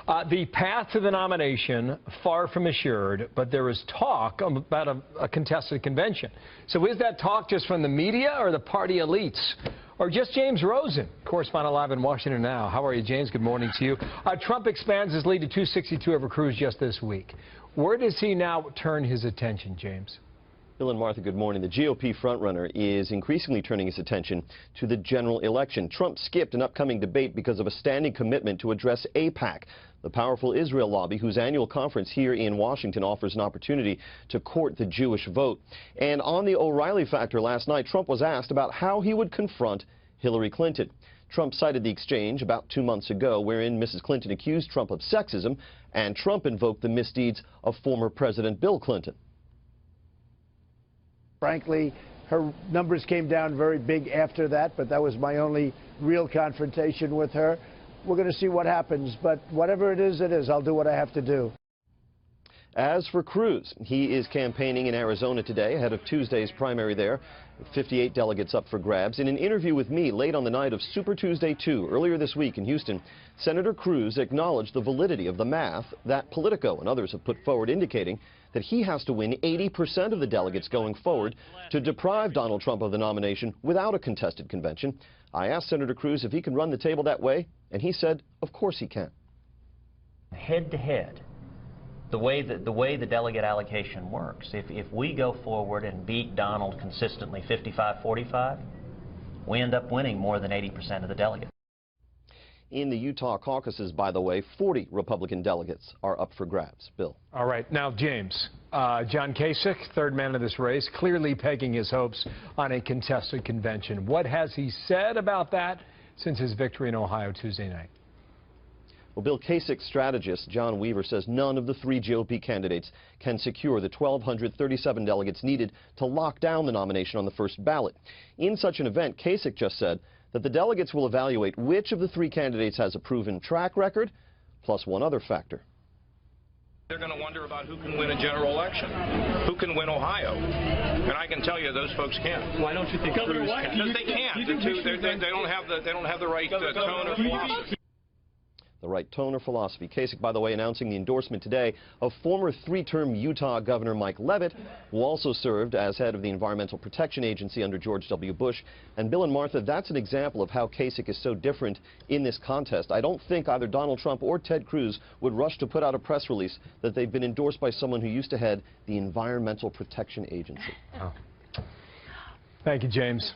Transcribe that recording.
The path to the nomination, far from assured, but there is talk about a contested convention. So is that talk just from the media or the party elites? Or just James Rosen, correspondent live in Washington now. How are you, James? Good morning to you. Trump expands his lead to 262 over Cruz just this week. Where does he now turn his attention, James? Bill and Martha, good morning. The GOP frontrunner is increasingly turning his attention to the general election. Trump skipped an upcoming debate because of a standing commitment to address AIPAC, the powerful Israel lobby whose annual conference here in Washington offers an opportunity to court the Jewish vote. And on the O'Reilly factor last night, Trump was asked about how he would confront Hillary Clinton. Trump cited the exchange about 2 months ago wherein Mrs. Clinton accused Trump of sexism, and Trump invoked the misdeeds of former President Bill Clinton. Frankly, her numbers came down very big after that, but that was my only real confrontation with her. We're going to see what happens, but whatever it is, I'll do what I have to do. As for Cruz, he is campaigning in Arizona today ahead of Tuesday's primary there, with 58 delegates up for grabs. In an interview with me late on the night of Super Tuesday 2 earlier this week in Houston, Senator Cruz acknowledged the validity of the math that Politico and others have put forward, indicating that he has to win 80% of the delegates going forward to deprive Donald Trump of the nomination without a contested convention. I asked Senator Cruz if he can run the table that way, and he said, of course he can. Head to head, the way the delegate allocation works, if we go forward and beat Donald consistently 55-45, we end up winning more than 80% of the delegates. In the Utah caucuses, by the way, 40 Republican delegates are up for grabs. Bill. All right. Now, James, John Kasich, third man of this race, clearly pegging his hopes on a contested convention. What has he said about that since his victory in Ohio Tuesday night? Well, Bill, Kasich's strategist, John Weaver, says none of the three GOP candidates can secure the 1,237 delegates needed to lock down the nomination on the first ballot. In such an event, Kasich just said that the delegates will evaluate which of the three candidates has a proven track record, plus one other factor. They're going to wonder about who can win a general election, who can win Ohio, and I can tell you those folks can't. Why don't you think Cruz can? Because they can't. They don't have the right tone or philosophy. The right tone or philosophy. Kasich, by the way, announcing the endorsement today of former three-term Utah Governor Mike Leavitt, who also served as head of the Environmental Protection Agency under George W. Bush. And Bill and Martha, that's an example of how Kasich is so different in this contest. I don't think either Donald Trump or Ted Cruz would rush to put out a press release that they've been endorsed by someone who used to head the Environmental Protection Agency. Oh. Thank you, James.